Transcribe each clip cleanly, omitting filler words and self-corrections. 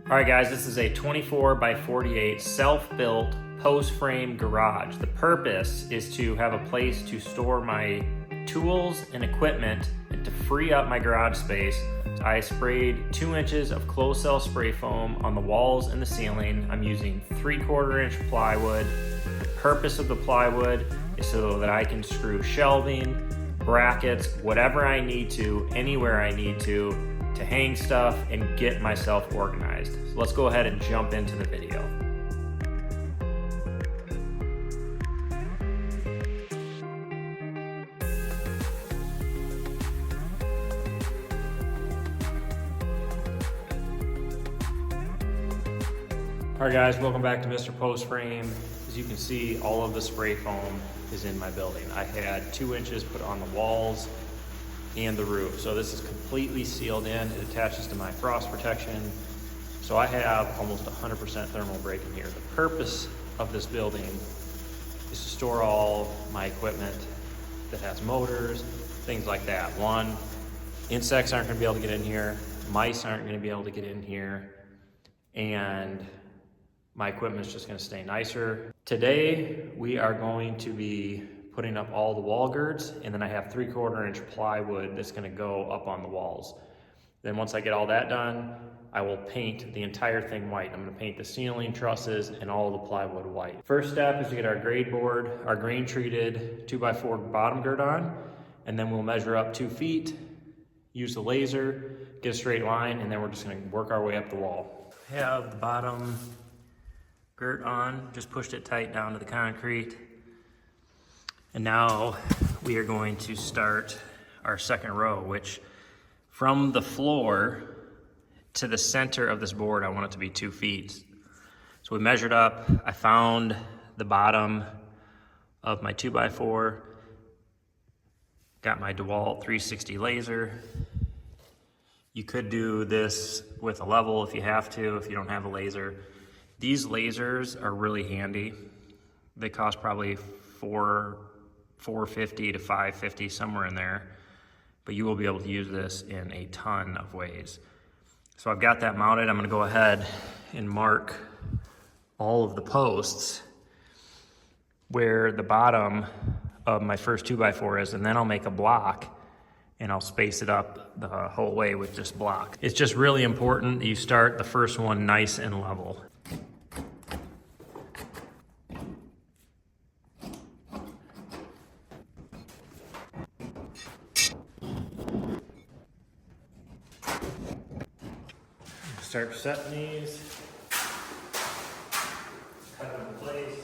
All right guys, this is a 24 by 48 self-built post frame garage. The purpose is to have a place to store my tools and equipment and to free up my garage space. I sprayed 2 inches of closed cell spray foam on the walls and the ceiling. I'm using 3/4 inch plywood. The purpose of the plywood is so that I can screw shelving, brackets, whatever I need to, anywhere I need to hang stuff and get myself organized. So let's go ahead and jump into the video. All right guys, welcome back to Mr. Post Frame. As you can see, all of the spray foam is in my building. I had 2 inches put on the walls and the roof. So this is completely sealed in. It attaches to my frost protection. So I have almost 100% thermal break in here. The purpose of this building is to store all my equipment that has motors, things like that. One, insects aren't gonna be able to get in here. Mice aren't gonna be able to get in here. And my equipment's just gonna stay nicer. Today, we are going to be putting up all the wall girds, and then I have 3/4 inch plywood that's gonna go up on the walls. Then once I get all that done, I will paint the entire thing white. I'm gonna paint the ceiling, trusses, and all the plywood white. First step is to get our grade board, our grain treated 2x4 bottom gird on, and then we'll measure up 2 feet, use the laser, get a straight line, and then we're just gonna work our way up the wall. Have the bottom gird on, just pushed it tight down to the concrete. And now we are going to start our second row, which from the floor to the center of this board, I want it to be 2 feet. So we measured up, I found the bottom of my 2x4, got my DeWalt 360 laser. You could do this with a level if you have to, if you don't have a laser. These lasers are really handy. They cost probably $450 to $550, somewhere in there, but you will be able to use this in a ton of ways. So I've got that mounted. I'm gonna go ahead and mark all of the posts where the bottom of my first 2x4 is, and then I'll make a block and I'll space it up the whole way with this block. It's just really important that you start the first one nice and level. Start setting these, cut them in place.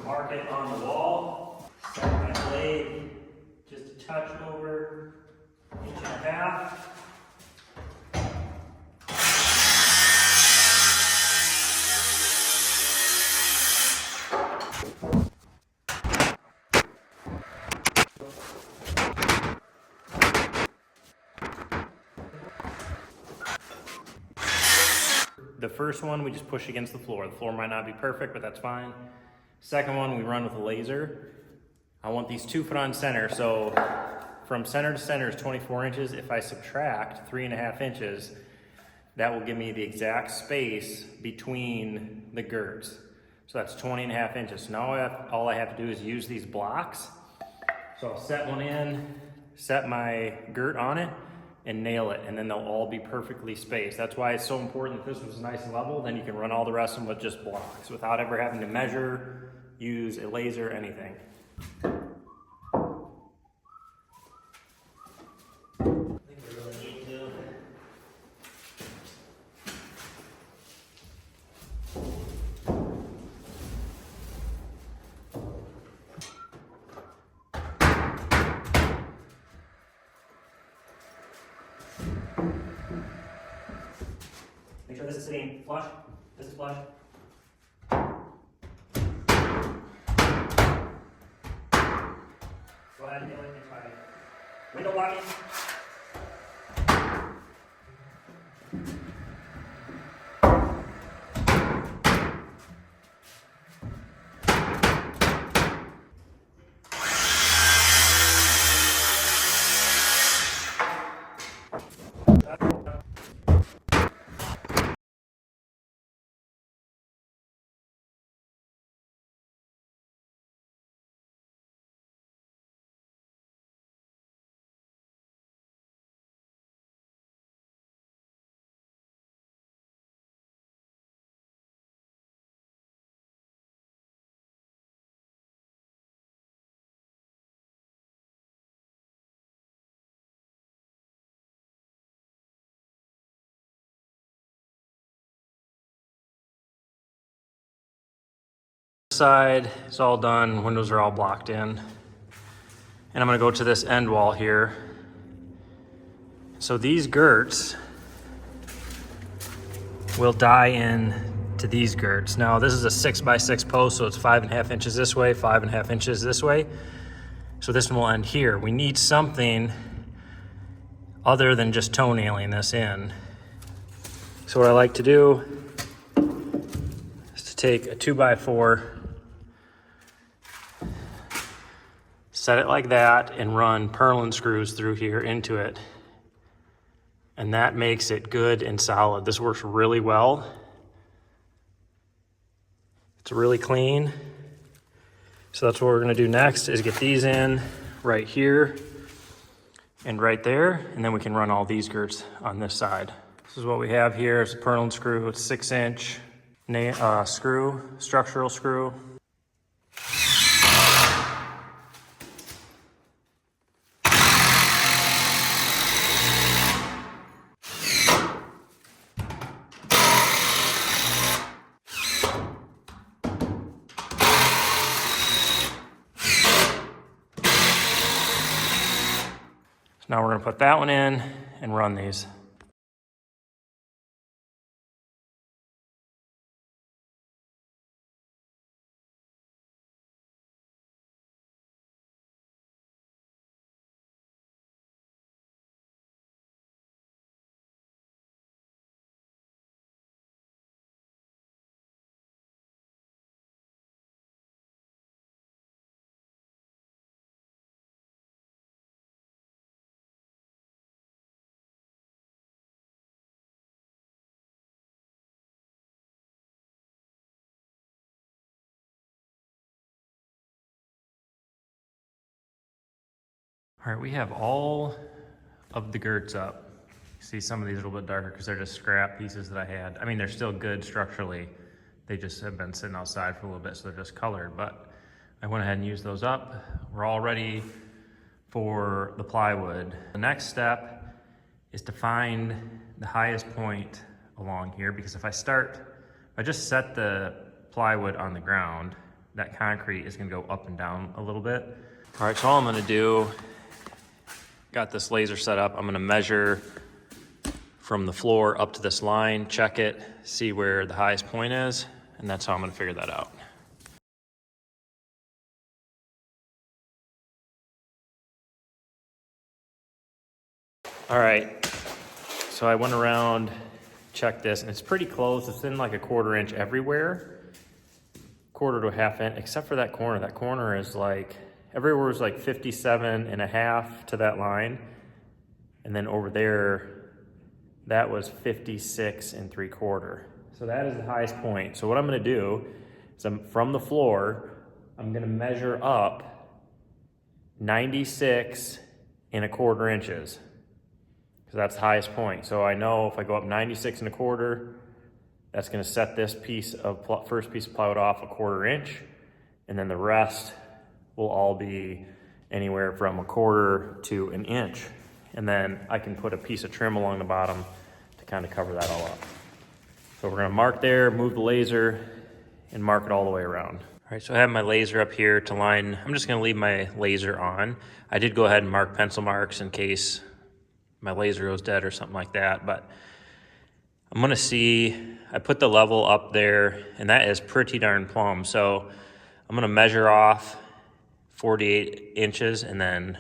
Mark it on the wall, set my blade just a touch over 1.5 inches. The first one we just push against the floor. The floor might not be perfect, but that's fine. Second one, we run with a laser. I want these 2 foot on center, so from center to center is 24 inches. If I subtract 3.5 inches, that will give me the exact space between the girds. So that's 20.5 inches. So now all I have to do is use these blocks. So I'll set one in, set my girt on it, and nail it, and then they'll all be perfectly spaced. That's why it's so important that this was nice and level, then you can run all the rest of them with just blocks without ever having to measure, use a laser, anything. I think we really need to. Make sure this is sitting flush. This is flush. Window locking. Side is all done, windows are all blocked in. And I'm gonna go to this end wall here. So these girts will die in to these girts. Now this is a 6x6 post, so it's 5.5 inches this way, 5.5 inches this way. So this one will end here. We need something other than just toenailing this in. So what I like to do is to take a 2x4, set it like that, and run purlin screws through here into it. And that makes it good and solid. This works really well. It's really clean. So that's what we're gonna do next, is get these in right here and right there, and then we can run all these girts on this side. This is what we have here. It's a purlin screw. It's 6-inch screw, structural screw. Now we're gonna put that one in and run these. All right, we have all of the girts up. You see some of these are a little bit darker because they're just scrap pieces that I had. I mean, they're still good structurally. They just have been sitting outside for a little bit, so they're just colored, but I went ahead and used those up. We're all ready for the plywood. The next step is to find the highest point along here, because if I just set the plywood on the ground, that concrete is gonna go up and down a little bit. All right, so all I'm gonna do, got this laser set up. I'm gonna measure from the floor up to this line, check it, see where the highest point is, and that's how I'm gonna figure that out. All right, so I went around, checked this, and it's pretty close. It's in like a 1/4 inch everywhere, 1/4 to a 1/2 inch, except for that corner. That corner is like, everywhere is like 57.5 to that line. And then over there, that was 56.75. So that is the highest point. So what I'm gonna do is from the floor, I'm gonna measure up 96.25 inches, because that's the highest point. So I know if I go up 96.25, that's gonna set this first piece of plywood off 1/4 inch, and then the rest will all be anywhere from 1/4 to 1 inch. And then I can put a piece of trim along the bottom to kind of cover that all up. So we're gonna mark there, move the laser, and mark it all the way around. All right, so I have my laser up here to line. I'm just gonna leave my laser on. I did go ahead and mark pencil marks in case my laser goes dead or something like that, but I'm gonna see, I put the level up there, and that is pretty darn plumb. So I'm gonna measure off 48 inches and then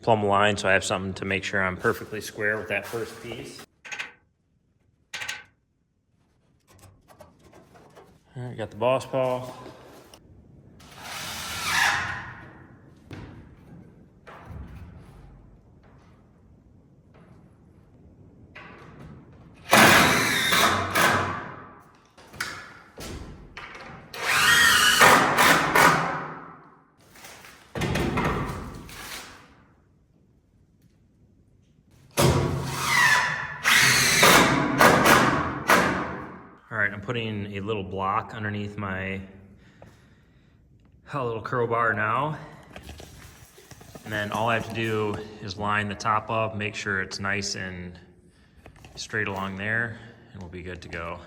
plumb line so I have something to make sure I'm perfectly square with that first piece. All right, got the boss paw. All right, I'm putting a little block underneath my little crowbar now. And then all I have to do is line the top up, make sure it's nice and straight along there, and we'll be good to go.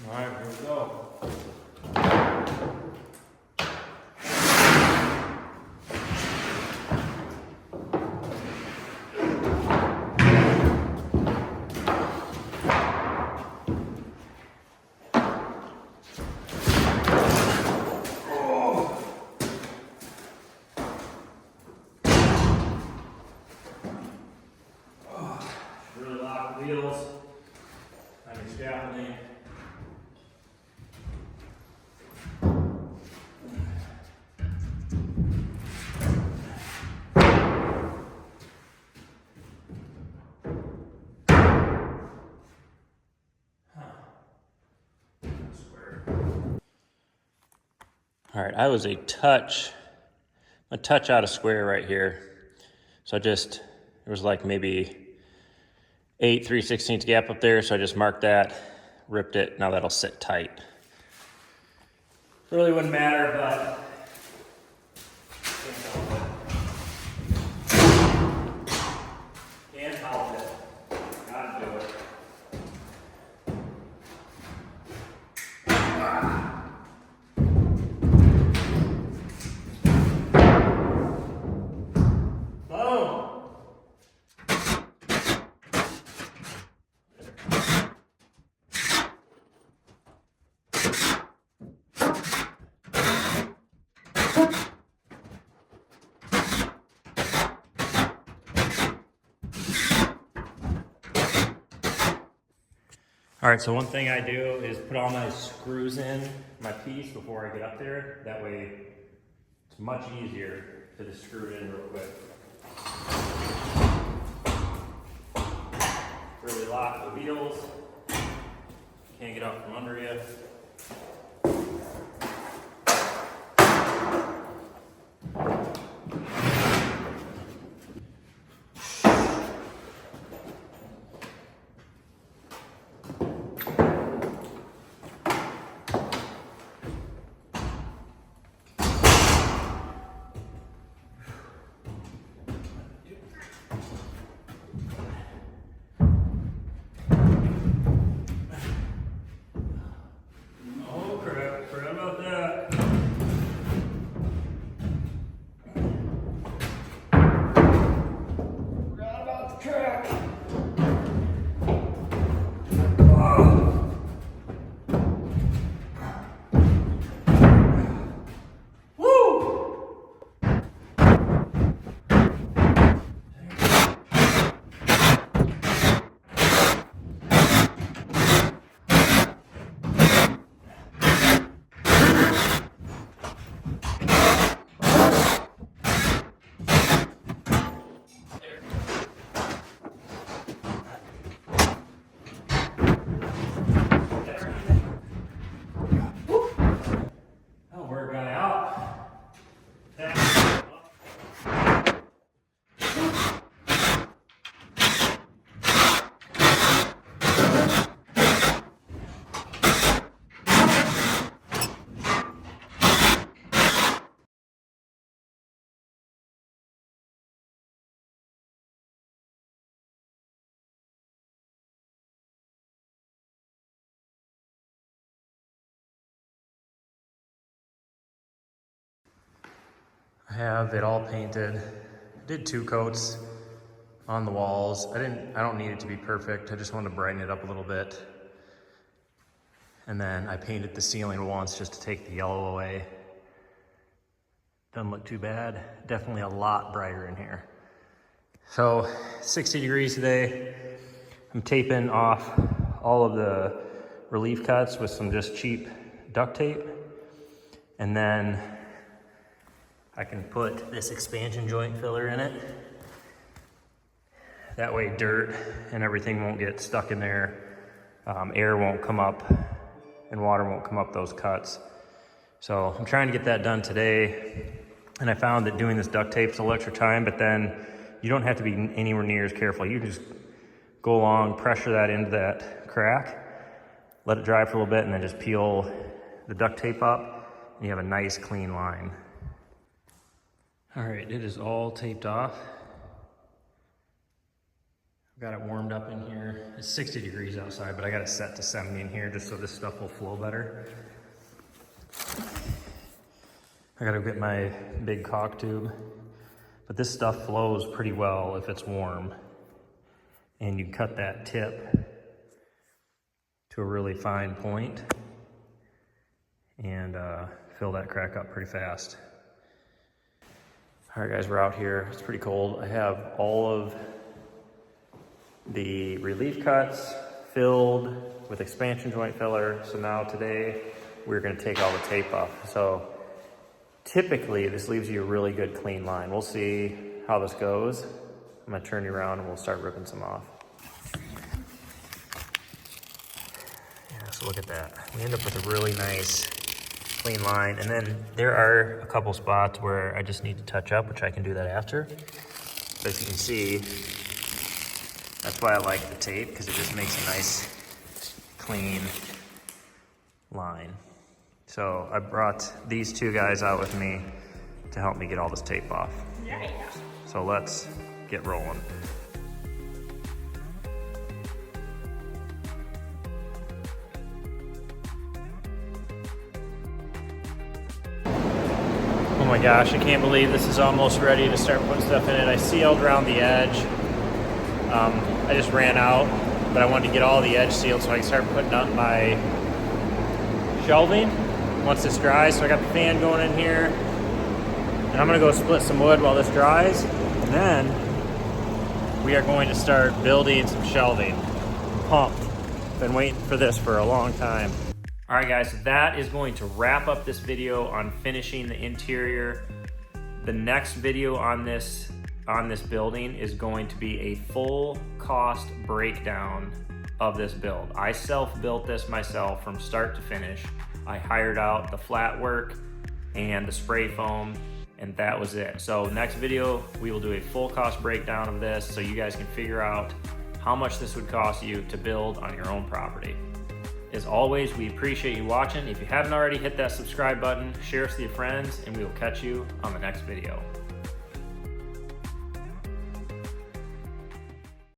All right, here we go. Really lock the wheels on your scaffolding. All right, I was a touch out of square right here. So there was like maybe 8 3/16 gap up there. So I just marked that, ripped it. Now that'll sit tight. Really wouldn't matter, but can't help it. Gotta do it. All right, so one thing I do is put all my screws in my piece before I get up there. That way it's much easier to just screw it in real quick. Really lock the wheels. Can't get out from under you. I have it all painted. I did 2 coats on the walls. I don't need it to be perfect. I just wanted to brighten it up a little bit. And then I painted the ceiling once just to take the yellow away. Doesn't look too bad. Definitely a lot brighter in here. So 60 degrees today. I'm taping off all of the relief cuts with some just cheap duct tape. And then I can put this expansion joint filler in it. That way dirt and everything won't get stuck in there. Air won't come up and water won't come up those cuts. So I'm trying to get that done today. And I found that doing this duct tape is a little extra time, but then you don't have to be anywhere near as careful. You can just go along, pressure that into that crack, let it dry for a little bit, and then just peel the duct tape up, and you have a nice clean line. All right, it is all taped off. I've got it warmed up in here. It's 60 degrees outside, but I got it set to 70 in here just so this stuff will flow better. I gotta get my big caulk tube, but this stuff flows pretty well if it's warm. And you cut that tip to a really fine point and fill that crack up pretty fast. All right guys, we're out here. It's pretty cold. I have all of the relief cuts filled with expansion joint filler. So now today we're gonna take all the tape off. So typically this leaves you a really good clean line. We'll see how this goes. I'm gonna turn you around and we'll start ripping some off. Yeah, so look at that. We end up with a really nice clean line. And then there are a couple spots where I just need to touch up, which I can do that after. But as you can see, that's why I like the tape, because it just makes a nice, clean line. So I brought these 2 guys out with me to help me get all this tape off. Yeah. So let's get rolling. Oh my gosh, I can't believe this is almost ready to start putting stuff in it. I sealed around the edge. I just ran out, but I wanted to get all the edge sealed so I can start putting up my shelving once this dries. So I got the fan going in here, and I'm gonna go split some wood while this dries, and then we are going to start building some shelving. Pumped. Been waiting for this for a long time. All right guys, so that is going to wrap up this video on finishing the interior. The next video on this building is going to be a full cost breakdown of this build. I self-built this myself from start to finish. I hired out the flat work and the spray foam, and that was it. So next video, we will do a full cost breakdown of this so you guys can figure out how much this would cost you to build on your own property. As always, we appreciate you watching. If you haven't already, hit that subscribe button, share us with your friends, and we will catch you on the next video.